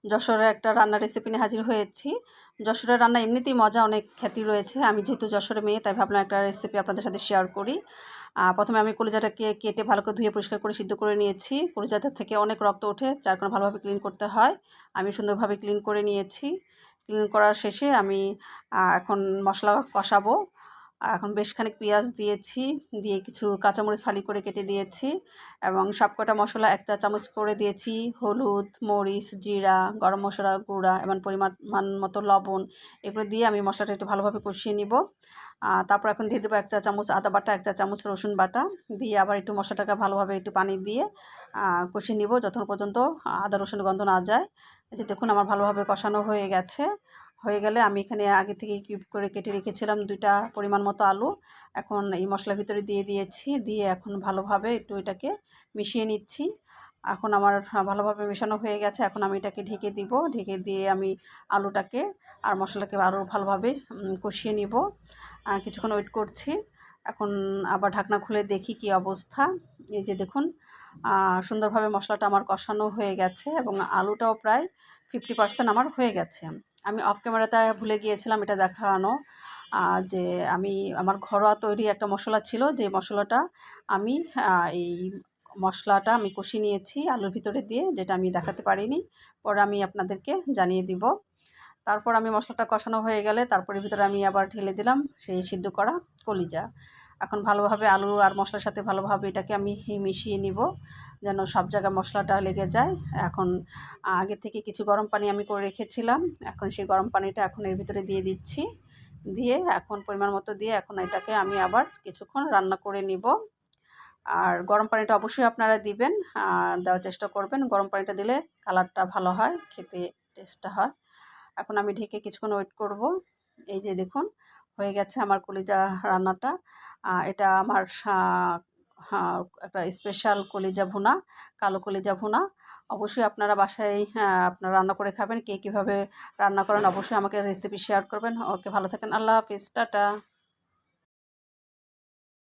যশোরের একটা রান্নার রেসিপি নিয়ে হাজির হয়েছি। যশোরের রান্না এমনিতেই মজা, অনেক খ্যাতি রয়েছে। আমি যেহেতু যশোরের মেয়ে, তাই ভাবলাম একটা রেসিপি আপনাদের সাথে শেয়ার করি। প্রথমে আমি কলিজাটাকে কেটে ভালো করে ধুয়ে পরিষ্কার করে সিদ্ধ করে নিয়েছি। কলিজাটা থেকে অনেক রক্ত ওঠে, যার কারণে ভালোভাবে ক্লিন করতে হয়। আমি সুন্দরভাবে ক্লিন করে নিয়েছি। ক্লিন করার শেষে আমি এখন মশলা কষাবো। এখন বেশ খানিক পেঁয়াজ দিয়েছি, দিয়ে কিছু কাঁচামরিচ ফালি করে কেটে দিয়েছি এবং সবকটা মশলা 1 চা চামচ করে দিয়েছি। হলুদ, মরিচ, জিরা, গরম মশলা গুঁড়া এবং পরিমাণ মতো লবণ, এগুলো দিয়ে আমি মশলাটা একটু ভালোভাবে কষিয়ে নিব। তারপর এখন দিয়ে দেবো 1 চা চামচ আদা বাটা, 1 চা চামচ রসুন বাটা, দিয়ে আবার একটু মশলাটাকে ভালোভাবে একটু পানি দিয়ে কষিয়ে নিব যতক্ষণ পর্যন্ত আদা রসুনের গন্ধ না যায়। এই যে দেখুন আমার ভালোভাবে কষানো হয়ে গেছে। হয়ে গেলে আমি এখানে আগে থেকে কিউব করে কেটে রেখেছিলাম 2টা পরিমাণ মতো আলু, এখন এই মশলার ভিতরে দিয়ে দিয়েছি। দিয়ে এখন ভালোভাবে একটু এটাকে মিশিয়ে নিচ্ছি। এখন আমার ভালোভাবে মেশানো হয়ে গেছে। এখন আমি এটাকে ঢেকে দিব। ঢেকে দিয়ে আমি আলুটাকে আর মশলাকে আরও ভালোভাবে কষিয়ে নিব। কিছুক্ষণ ওয়েট করছি। এখন আবার ঢাকনা খুলে দেখি কি অবস্থা। এই যে দেখুন সুন্দরভাবে মশলাটা আমার কষানো হয়ে গেছে এবং আলুটাও প্রায় 50% আমার হয়ে গেছে। আমি অফ ক্যামেরাতে ভুলে গিয়েছিলাম এটা দেখানো, যে আমি আমার ঘরোয়া তৈরি একটা মশলা ছিল, যে মশলাটা আমি এই মশলাটা আমি কষিয়ে নিয়েছি আলুর ভিতরে দিয়ে, যেটা আমি দেখাতে পারিনি, পরে আমি আপনাদেরকে জানিয়ে দিব। তারপর আমি মশলাটা কষানো হয়ে গেলে তারপরে ভিতরে আমি আবার ঢেলে দিলাম সেই সিদ্ধ করা কলিজা। এখন ভালোভাবে আলু আর মশলার সাথে ভালোভাবে এটাকে আমি মিশিয়ে নিব, যেন সব জায়গায় মশলাটা লেগে যায়। এখন আগে থেকে কিছু গরম পানি আমি করে রেখেছিলাম, এখন সেই গরম পানিটা এখন এর ভিতরে দিয়ে দিচ্ছি। দিয়ে এখন পরিমাণ মতো দিয়ে এখন এটাকে আমি আবার কিছুক্ষণ রান্না করে নিব। আর গরম পানিটা অবশ্যই আপনারা দিবেন, দেওয়ার চেষ্টা করবেন। গরম পানিটা দিলে কালারটা ভালো হয়, খেতে টেস্টটা হয়। এখন আমি ঢেকে কিছুক্ষণ ওয়েট করব। এই যে দেখুন হয়ে গেছে আমার কলিজা রান্নাটা। এটা আমার একটা স্পেশাল কলিজা ভুনা, কালো কলিজা ভুনা। অবশ্যই আপনারা বাসায় আপনারা রান্না করে খাবেন। কে কীভাবে রান্না করেন অবশ্যই আমাকে রেসিপি শেয়ার করবেন। ওকে, ভালো থাকেন। আল্লাহ হাফিজ, টাটা।